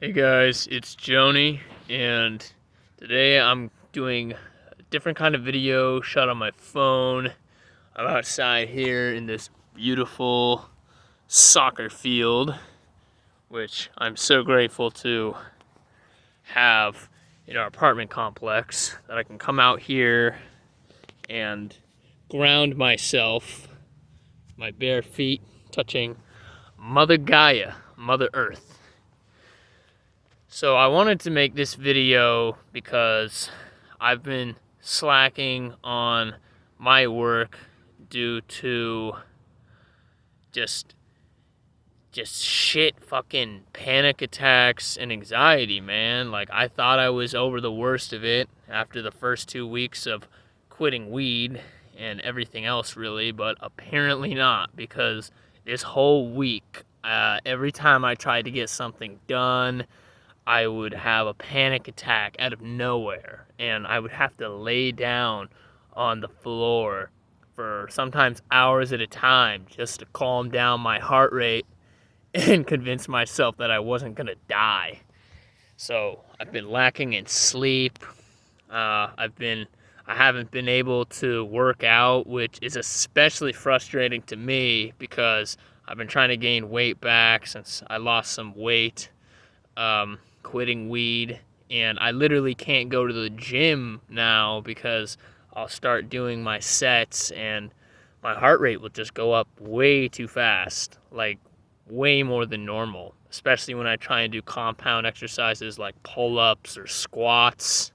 Hey guys, it's Joni, and today I'm doing a different kind of video shot on my phone. I'm outside here in this beautiful soccer field, which I'm so grateful to have in our apartment complex, that I can come out here and ground myself, my bare feet touching Mother Gaia, Mother Earth. So I wanted to make this video because I've been slacking on my work due to just shit fucking panic attacks and anxiety, man. Like, I thought I was over the worst of it after the first 2 weeks of quitting weed and everything else, really, but apparently not, because this whole week, every time I tried to get something done, I would have a panic attack out of nowhere, and I would have to lay down on the floor for sometimes hours at a time just to calm down my heart rate and convince myself that I wasn't gonna die. So I've been lacking in sleep. I haven't been able to work out, which is especially frustrating to me because I've been trying to gain weight back since I lost some weight. Quitting weed, and I literally can't go to the gym now because I'll start doing my sets and my heart rate will just go up way too fast, like way more than normal, especially when I try and do compound exercises like pull-ups or squats.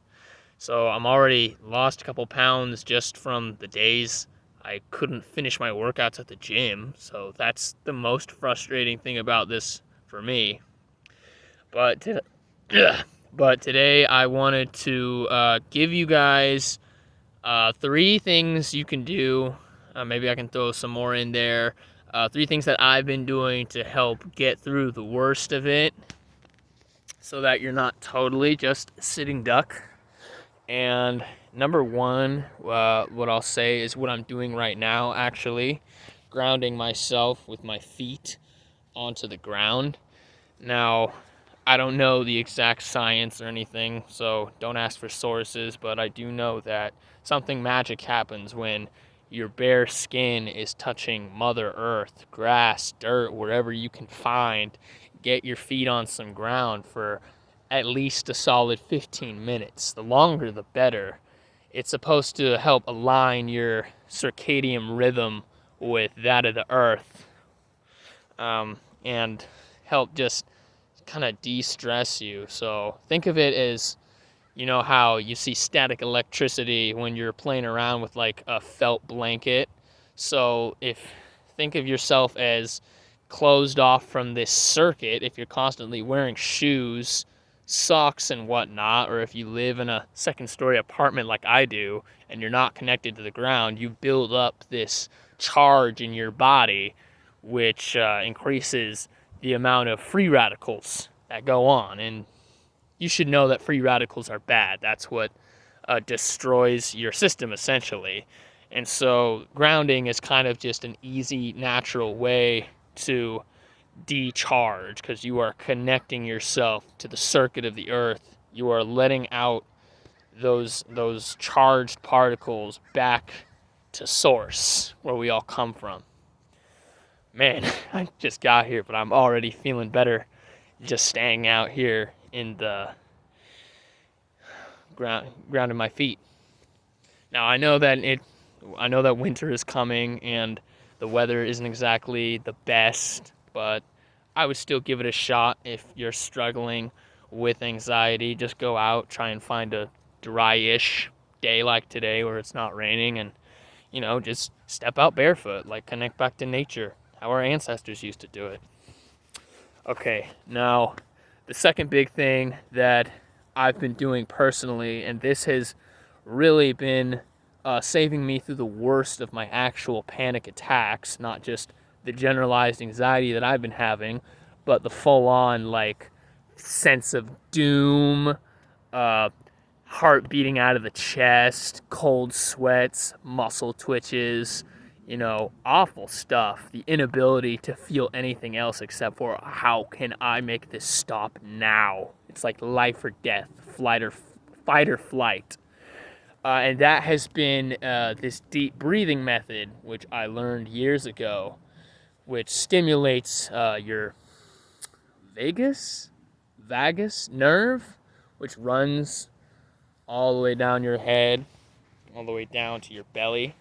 So I'm already lost a couple pounds just from the days I couldn't finish my workouts at the gym, so that's the most frustrating thing about this for me. But today I wanted to give you guys 3 things you can do. Maybe I can throw some more in there. 3 things that I've been doing to help get through the worst of it so that you're not totally just sitting duck. And number 1, what I'll say is what I'm doing right now, actually. Grounding myself with my feet onto the ground. Now, I don't know the exact science or anything, so don't ask for sources, but I do know that something magic happens when your bare skin is touching Mother Earth, grass, dirt, wherever you can find. Get your feet on some ground for at least a solid 15 minutes. The longer, the better. It's supposed to help align your circadian rhythm with that of the earth, and help just kind of de-stress you. So think of it as, you know how you see static electricity when you're playing around with like a felt blanket. So think of yourself as closed off from this circuit if you're constantly wearing shoes, socks and whatnot, or if you live in a second story apartment like I do and you're not connected to the ground, you build up this charge in your body, which increases the amount of free radicals that go on. And you should know that free radicals are bad. That's what destroys your system, essentially. And so grounding is kind of just an easy, natural way to decharge, because you are connecting yourself to the circuit of the earth. You are letting out those charged particles back to source, where we all come from. Man, I just got here, but I'm already feeling better just staying out here in the ground in my feet. Now I know that winter is coming and the weather isn't exactly the best, but I would still give it a shot. If you're struggling with anxiety, just go out, try and find a dry-ish day like today where it's not raining, and just step out barefoot, like connect back to nature, how our ancestors used to do it. Okay, now the second big thing that I've been doing personally, and this has really been saving me through the worst of my actual panic attacks, not just the generalized anxiety that I've been having, but the full-on like sense of doom, heart beating out of the chest, cold sweats, muscle twitches, awful stuff. The inability to feel anything else except for how can I make this stop now? It's like life or death, fight or flight. And that has been this deep breathing method, which I learned years ago, which stimulates your vagus nerve, which runs all the way down your head, all the way down to your belly.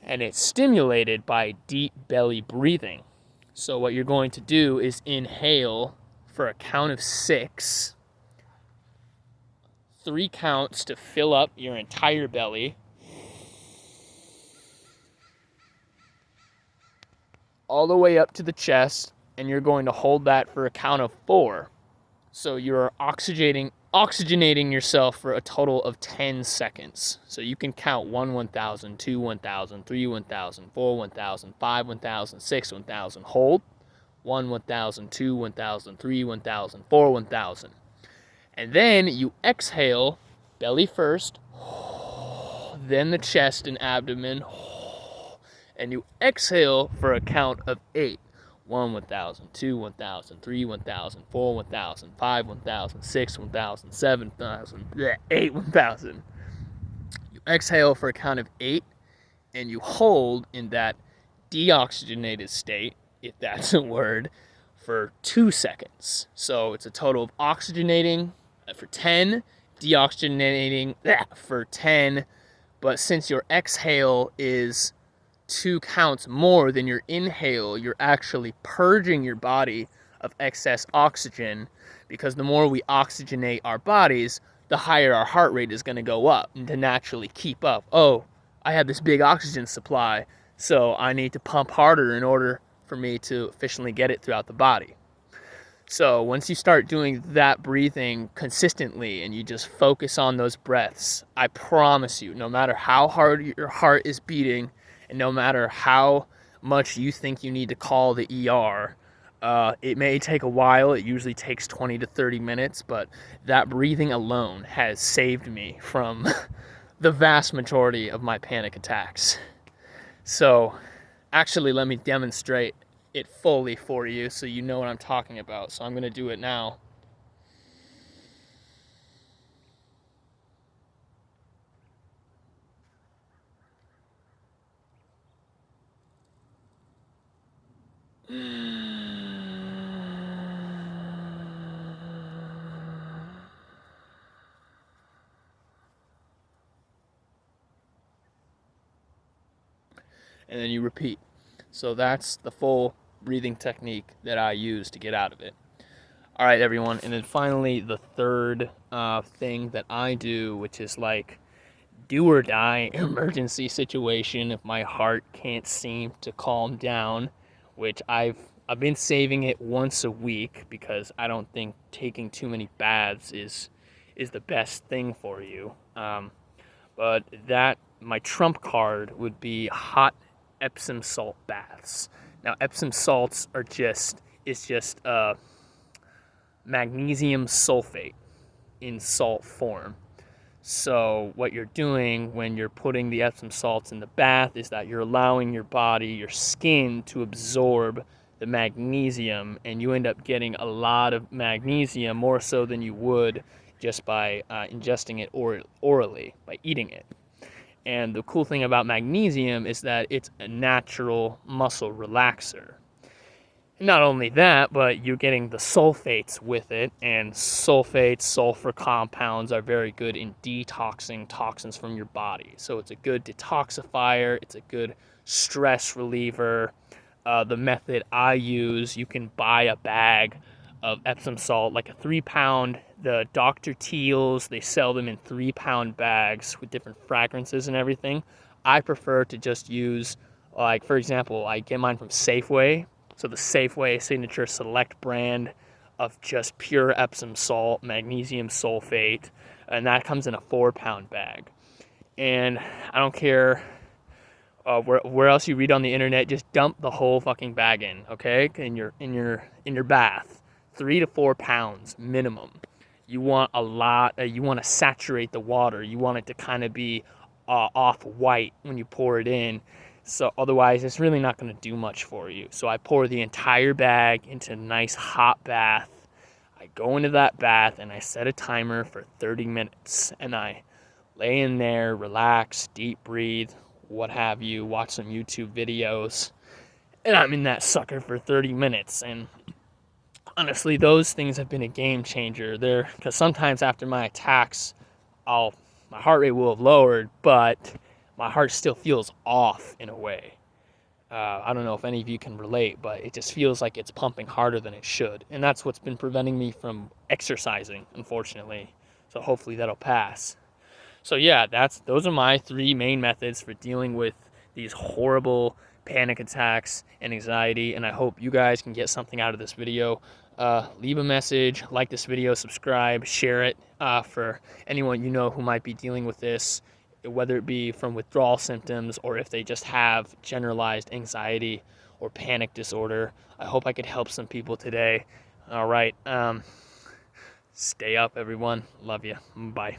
And it's stimulated by deep belly breathing. So what you're going to do is inhale for a count of 6, 3 counts to fill up your entire belly, all the way up to the chest, and you're going to hold that for a count of 4. So you're oxygenating yourself for a total of 10 seconds. So you can count 1, 1,000, 2, 1,000, 3, 1,000, 4, 1,000, 5, 1,000, 6, 1,000. Hold. 1, 1,000, 2, 1,000, 3, 1,000, 4, 1,000. And then you exhale, belly first, then the chest and abdomen, and you exhale for a count of 8. 1, 1,000, 2, 1,000, 3, 1,000, 4, 1,000, 5, 1,000, 6, 1,000, 7,000, 8, 1,000. You exhale for a count of 8, and you hold in that deoxygenated state, if that's a word, for 2 seconds. So it's a total of oxygenating for 10, deoxygenating for 10, but since your exhale is 2 counts more than your inhale, you're actually purging your body of excess oxygen, because the more we oxygenate our bodies, the higher our heart rate is going to go up, and to naturally keep up. Oh, I have this big oxygen supply, so I need to pump harder in order for me to efficiently get it throughout the body. So once you start doing that breathing consistently and you just focus on those breaths, I promise you, no matter how hard your heart is beating, and no matter how much you think you need to call the ER, it may take a while. It usually takes 20 to 30 minutes, but that breathing alone has saved me from the vast majority of my panic attacks. So actually, let me demonstrate it fully for you so you know what I'm talking about. So I'm going to do it now. And then you repeat. So that's the full breathing technique that I use to get out of it. All right, everyone. And then finally, the third thing that I do, which is like do or die emergency situation if my heart can't seem to calm down, which I've been saving it once a week because I don't think taking too many baths is the best thing for you. But that my trump card would be hot Epsom salt baths. Now Epsom salts are just magnesium sulfate in salt form. So what you're doing when you're putting the Epsom salts in the bath is that you're allowing your body, your skin, to absorb the magnesium, and you end up getting a lot of magnesium, more so than you would just by ingesting it orally, by eating it. And the cool thing about magnesium is that it's a natural muscle relaxer. Not only that, but you're getting the sulfates with it, and sulfates, sulfur compounds are very good in detoxing toxins from your body. So it's a good detoxifier, it's a good stress reliever. The method I use, you can buy a bag of Epsom salt, like a 3-pound, the Dr. Teal's, they sell them in 3-pound bags with different fragrances and everything. I prefer to just use, like, for example, I get mine from Safeway. So the Safeway Signature Select brand of just pure Epsom salt, magnesium sulfate, and that comes in a 4-pound bag. And I don't care where else you read on the internet, just dump the whole fucking bag in, okay? In your bath. 3 to 4 pounds minimum. You want a lot. You want to saturate the water. You want it to kind of be off white when you pour it in. So otherwise, it's really not going to do much for you. So I pour the entire bag into a nice hot bath. I go into that bath and I set a timer for 30 minutes. And I lay in there, relax, deep breathe, what have you, watch some YouTube videos. And I'm in that sucker for 30 minutes. And honestly, those things have been a game changer there, because sometimes after my attacks, my heart rate will have lowered, but my heart still feels off in a way. I don't know if any of you can relate, but it just feels like it's pumping harder than it should. And that's what's been preventing me from exercising, unfortunately. So hopefully that'll pass. So yeah, those are my 3 main methods for dealing with these horrible panic attacks and anxiety, and I hope you guys can get something out of this video. Leave a message, like this video, subscribe, share it for anyone you know who might be dealing with this, whether it be from withdrawal symptoms or if they just have generalized anxiety or panic disorder. I hope I could help some people today. All right, stay up, everyone. Love you. Bye.